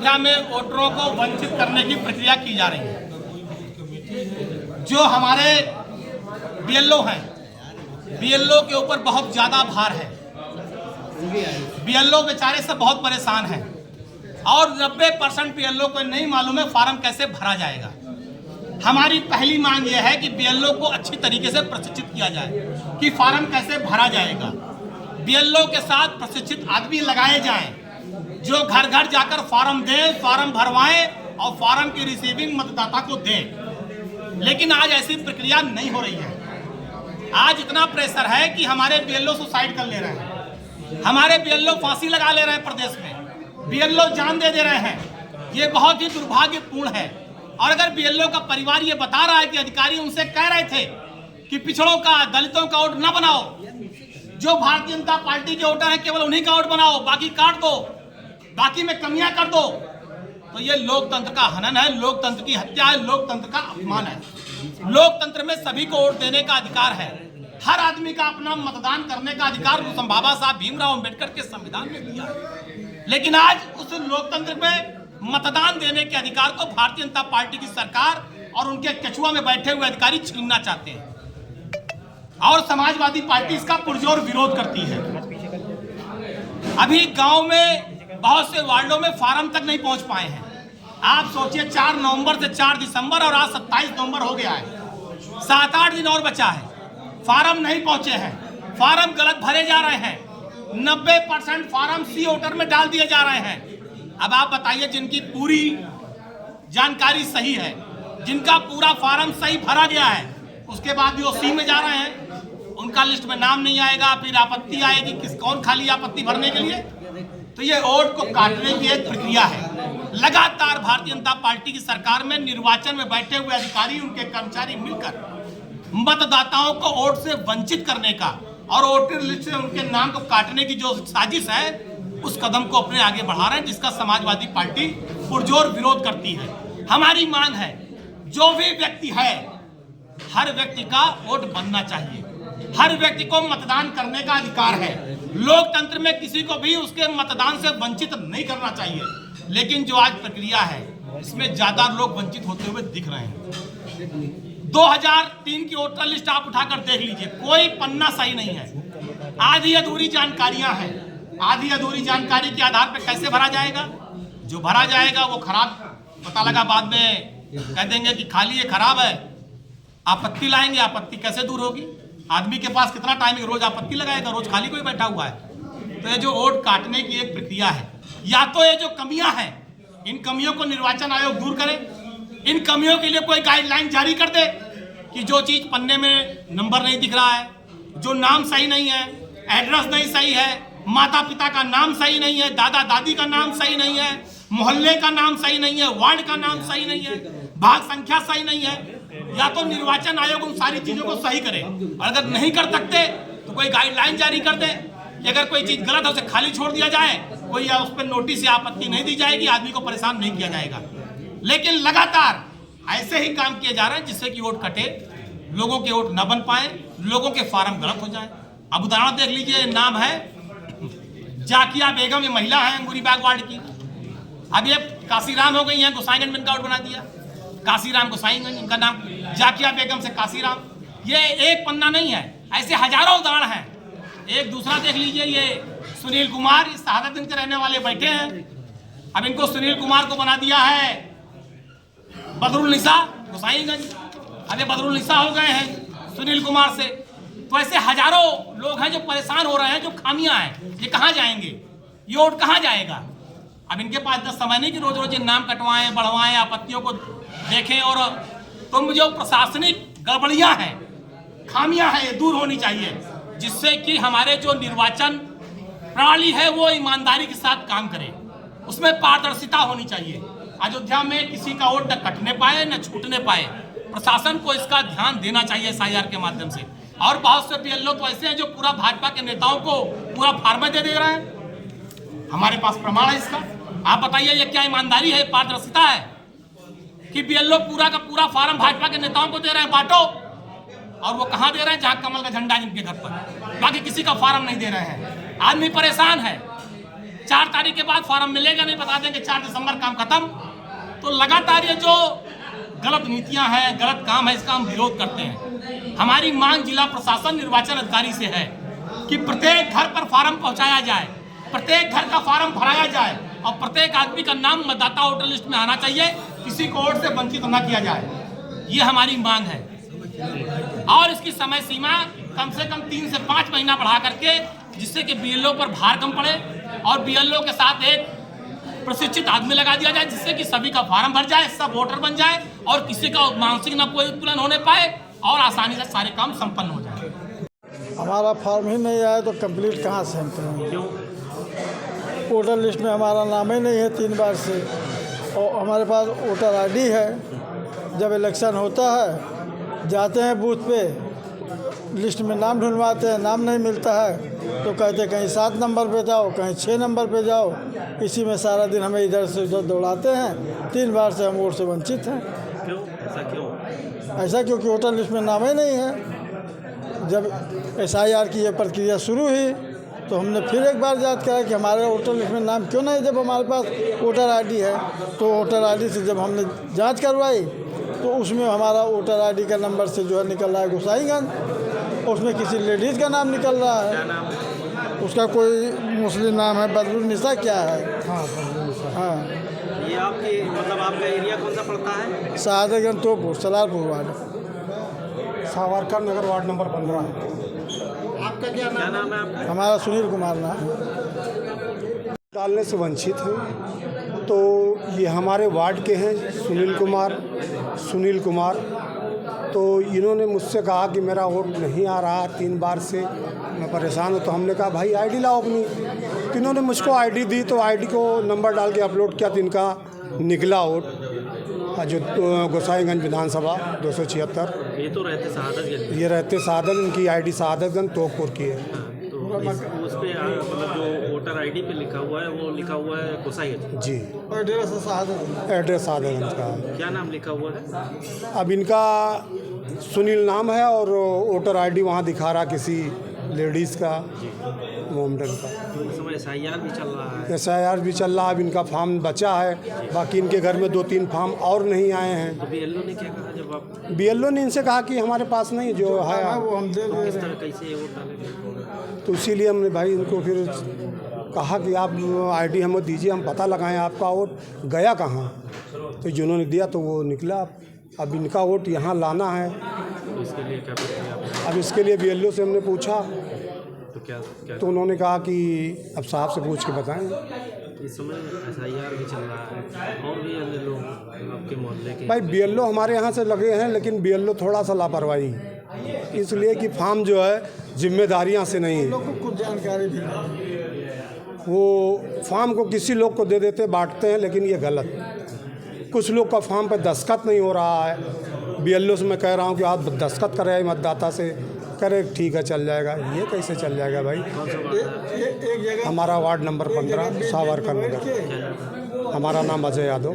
अयोध्या में वोटरों को वंचित करने की प्रक्रिया की जा रही है। जो हमारे बीएलओ हैं, बीएलओ के ऊपर बहुत ज्यादा भार है। बीएलओ बेचारे सब बहुत परेशान हैं और 90% बीएलओ को नहीं मालूम है फार्म कैसे भरा जाएगा। हमारी पहली मांग यह है कि बीएलओ को अच्छी तरीके से प्रशिक्षित किया जाए कि फार्म कैसे भरा जाएगा। बीएलओ के साथ प्रशिक्षित आदमी लगाए जाएं जो घर घर जाकर फार्म दें, फार्म भरवाएं और फार्म की रिसीविंग मतदाता को दें। लेकिन आज ऐसी प्रक्रिया नहीं हो रही है। आज इतना प्रेशर है कि हमारे बीएलओ सुसाइड कर ले रहे हैं, हमारे बीएलओ फांसी लगा ले रहे हैं, प्रदेश में बीएलओ जान दे रहे हैं। ये बहुत ही दुर्भाग्यपूर्ण है। और अगर बीएलओ का परिवार ये बता रहा है कि अधिकारी उनसे कह रहे थे कि पिछड़ों का, दलितों का वोट न बनाओ, जो भारतीय जनता पार्टी के वोटर हैं केवल उन्हीं का वोट बनाओ, बाकी काट दो, बाकी में कमियां कर दो, तो ये लोकतंत्र का हनन है, लोकतंत्र की हत्या है, लोकतंत्र का अपमान है। लोकतंत्र में सभी को वोट देने का अधिकार है। हर आदमी का अपना मतदान करने का अधिकार बाबा साहब भीमराव अंबेडकर के संविधान में दिया है। लेकिन आज उस लोकतंत्र में मतदान देने के अधिकार को भारतीय जनता पार्टी की सरकार और उनके कछुआ में बैठे हुए अधिकारी छीनना चाहते हैं और समाजवादी पार्टी इसका पुरजोर विरोध करती है। अभी गांव में बहुत से वार्डों में फार्म तक नहीं पहुंच पाए हैं। आप सोचिए 4 नवंबर से 4 दिसंबर और आज 27 नवंबर हो गया है, 7-8 दिन और बचा है। फार्म नहीं पहुंचे हैं, फार्म गलत भरे जा रहे हैं। 90% फार्म सी वोटर में डाल दिए जा रहे हैं। अब आप बताइए, जिनकी पूरी जानकारी सही है, जिनका पूरा फार्म सही भरा गया है, उसके बाद भी वो सी में जा रहे हैं, उनका लिस्ट में नाम नहीं आएगा, फिर आपत्ति आएगी। कौन खाली आपत्ति भरने के लिए? तो ये वोट को काटने की एक प्रक्रिया है। लगातार भारतीय जनता पार्टी की सरकार में निर्वाचन में बैठे हुए अधिकारी, उनके कर्मचारी मिलकर मतदाताओं को वोट से वंचित करने का और वोटर लिस्ट से उनके नाम को काटने की जो साजिश है, उस कदम को अपने आगे बढ़ा रहे हैं, जिसका समाजवादी पार्टी पुरजोर विरोध करती है। हमारी मांग है, जो भी व्यक्ति है, हर व्यक्ति का वोट बनना चाहिए, हर व्यक्ति को मतदान करने का अधिकार है। लोकतंत्र में किसी को भी उसके मतदान से वंचित नहीं करना चाहिए। लेकिन जो आज प्रक्रिया है, इसमें ज्यादा लोग वंचित होते हुए दिख रहे हैं। 2003 की वोटर लिस्ट आप उठाकर देख लीजिए, कोई पन्ना सही नहीं है, आधी अधूरी जानकारियां हैं। आधी अधूरी जानकारी के आधार पर कैसे भरा जाएगा? जो भरा जाएगा वो खराब, पता लगा बाद में कह देंगे कि खाली ये खराब है, आपत्ति लाएंगे। आपत्ति कैसे दूर होगी? आदमी के पास कितना टाइम है, रोज आपत्ति लगाएगा? रोज खाली कोई बैठा हुआ है। तो ये जो वोट काटने की एक प्रक्रिया है, या तो ये जो कमियां हैं, इन कमियों को निर्वाचन आयोग दूर करे। इन कमियों के लिए कोई गाइडलाइन जारी कर दे कि जो चीज पन्ने में नंबर नहीं दिख रहा है, जो नाम सही नहीं है, एड्रेस नहीं सही है, माता पिता का नाम सही नहीं है, दादा दादी का नाम सही नहीं है, मोहल्ले का नाम सही नहीं है, वार्ड का नाम सही नहीं है, भाग संख्या सही नहीं है, या तो निर्वाचन आयोग उन सारी चीजों को सही करे। और अगर नहीं कर सकते तो कोई गाइडलाइन जारी कर दे कि अगर कोई चीज गलत है उसे खाली छोड़ दिया जाए, कोई उस पर नोटिस या आपत्ति नहीं दी जाएगी, आदमी को परेशान नहीं किया जाएगा। लेकिन लगातार ऐसे ही काम किए जा रहे हैं जिससे कि वोट कटे, लोगों के वोट न बन पाए, लोगों के फार्म गलत हो जाए। अब उदाहरण देख लीजिए, नाम है जाकिया बेगम, ये महिला है अंगूरीबाग वार्ड की। अब ये काशीराम हो गई हैं, गोसाईगंज में इनका वोट बना दिया, काशीराम गोसाईगंज, इनका नाम जाकिया बेगम से काशीराम। ये एक पन्ना नहीं है, ऐसे हजारों उदाहरण हैं। एक दूसरा देख लीजिए, ये सुनील कुमार शहादतगंज के रहने वाले बैठे हैं, अब इनको सुनील कुमार को बना दिया है बदरुल निसा गोसाईगंज। अब ये बदरुल निसा हो गए हैं सुनील कुमार से। तो ऐसे हजारों लोग हैं जो परेशान हो रहे हैं, जो खामियां हैं, ये कहाँ जाएंगे? ये वोट कहाँ जाएगा? अब इनके पास इतना समय नहीं कि रोज रोज नाम कटवाएं, बढ़वाएं, आपत्तियों को देखें। और तुम जो प्रशासनिक गड़बड़ियां हैं, खामियां हैं, ये दूर होनी चाहिए, जिससे कि हमारे जो निर्वाचन प्रणाली है वो ईमानदारी के साथ काम करे, उसमें पारदर्शिता होनी चाहिए। अयोध्या में किसी का वोट न कटने पाए न छूटने पाए। प्रशासन को इसका ध्यान देना चाहिए SIR के माध्यम से। और बहुत से बीएलओ तो ऐसे हैं जो पूरा भाजपा के नेताओं को पूरा फार्म दे रहे हैं। हमारे पास प्रमाण है इसका। आप बताइए, ये क्या ईमानदारी है, पारदर्शिता है कि बीएलओ पूरा का पूरा फार्म भाजपा के नेताओं को दे रहे हैं, बांटो। और वो कहां दे रहे हैं? जहां कमल का झंडा जिनके घर पर, बाकी किसी का फार्म नहीं दे रहे हैं। आदमी परेशान है। 4 तारीख के बाद फॉर्म मिलेगा नहीं, बता देंगे 4 दिसंबर काम खत्म। तो लगातार ये जो गलत नीतियां हैं, गलत काम है, इसका हम विरोध करते हैं। हमारी मांग जिला प्रशासन निर्वाचन अधिकारी से है कि प्रत्येक घर पर फॉर्म पहुंचाया जाए, प्रत्येक घर का फॉर्म भराया जाए और प्रत्येक आदमी का नाम मतदाता वोटर लिस्ट में आना चाहिए, किसी को वोट से वंचित न किया जाए। ये हमारी मांग है और इसकी समय सीमा कम से कम 3 से 5 महीना बढ़ा करके, जिससे कि बीएलओ पर भार कम पड़े और बीएलओ के साथ एक प्रशिक्षित आदमी लगा दिया जाए, जिससे कि सभी का फॉर्म भर जाए, सब वोटर बन जाए और किसी का मानसिक न कोई उत्पीड़न होने पाए और आसानी से सारे काम संपन्न हो जाए। हमारा फॉर्म ही नहीं आया तो कंप्लीट कहाँ से हम करेंगे? क्यों? वोटर लिस्ट में हमारा नाम ही नहीं है 3 बार से, और हमारे पास वोटर आईडी है। जब इलेक्शन होता है जाते हैं बूथ पे, लिस्ट में नाम ढूंढवाते हैं, नाम नहीं मिलता है तो कहते कहीं 7 नंबर पे जाओ, कहीं 6 नंबर पे जाओ। इसी में सारा दिन हमें इधर से उधर दौड़ाते हैं। 3 बार से हम वोट से वंचित हैं। क्यों? ऐसा क्यों? ऐसा क्योंकि वोटर लिस्ट में नाम ही नहीं है। जब SIR की ये प्रक्रिया शुरू हुई तो हमने फिर एक बार याद करा कि हमारे वोटर लिस्ट में नाम क्यों नहीं, जब हमारे पास वोटर आईडी है। तो वोटर आईडी से जब हमने जांच करवाई तो उसमें हमारा वोटर आईडी का नंबर से जो है निकल रहा है गोसाईगंज, उसमें किसी लेडीज़ का नाम निकल रहा है। क्या नाम? उसका कोई मुस्लिम नाम है, बदरुन्निसा क्या है। हाँ, हाँ। ये आपकी मतलब आपका एरिया कौन सा पड़ता है? Shahadatganj तोपुर, Salarpur ward, Savarkar Nagar, ward number 15। आपका क्या नाम है आपका? हमारा सुनील कुमार नाम है। डालने से वंचित हैं तो ये हमारे वार्ड के हैं सुनील कुमार। तो इन्होंने मुझसे कहा कि मेरा वोट नहीं आ रहा 3 बार से, मैं परेशान हूँ। तो हमने कहा भाई आईडी लाओ अपनी। तो इन्होंने मुझको आईडी दी, तो आईडी को नंबर डाल के अपलोड किया तो इनका निकला वोट, जो गोसाईगंज विधानसभा 276। ये तो रहते शहादतगंज। ये रहते शहादत, इनकी आईडी शहादतगंज तोपुर की है। तो उस पे मतलब जो वोटर आईडी पे लिखा हुआ है वो लिखा हुआ है गोसाईगंज जी, एड्रेस शहादतगंज का है। क्या नाम लिखा हुआ है? अब इनका सुनील नाम है और वोटर आईडी वहाँ दिखा रहा किसी लेडीज़ का, मोमडन का। इस समय SIR भी चल रहा है। SIR भी चल रहा है। अब इनका फॉर्म बचा है, बाकी इनके घर में 2-3 फॉर्म और नहीं आए हैं। तो BLO ने क्या कहा जब आप? BLO ने इनसे कहा कि हमारे पास नहीं, जो है वो हम दे किस तरह कैसे ये वोट डालेंगे? तो इसीलिए हमने भाई इनको फिर कहा कि आप आईडी हमें दीजिए, हम पता लगाएं आपका वोट गया कहाँ। तो जिन्होंने दिया तो वो निकला। अब इनका वोट यहाँ लाना है। तो इसके लिए क्या प्रक्रिया आपने? अब इसके लिए BLO से हमने पूछा तो क्या तो उन्होंने कहा कि अब साहब से पूछ के बताएंगे। इस समय SIR भी चल रहा है और भी अन्य लोग आपके मोहल्ले के? भाई BLO हमारे यहाँ से लगे हैं, लेकिन BLO थोड़ा सा लापरवाही, इसलिए कि फार्म जो है जिम्मेदारियाँ से नहीं है। लोगों को कुछ जानकारी भी नहीं, वो फार्म को किसी लोग को दे देते, बांटते हैं, लेकिन ये गलत। कुछ लोग का फार्म पे दस्तखत नहीं हो रहा है। BLO से मैं कह रहा हूँ कि आप दस्तखत कराए मतदाता से, करे ठीक है चल जाएगा। ये कैसे चल जाएगा भाई? एक जगह हमारा वार्ड नंबर 15 सावरकर नगर। हमारा नाम अजय यादव।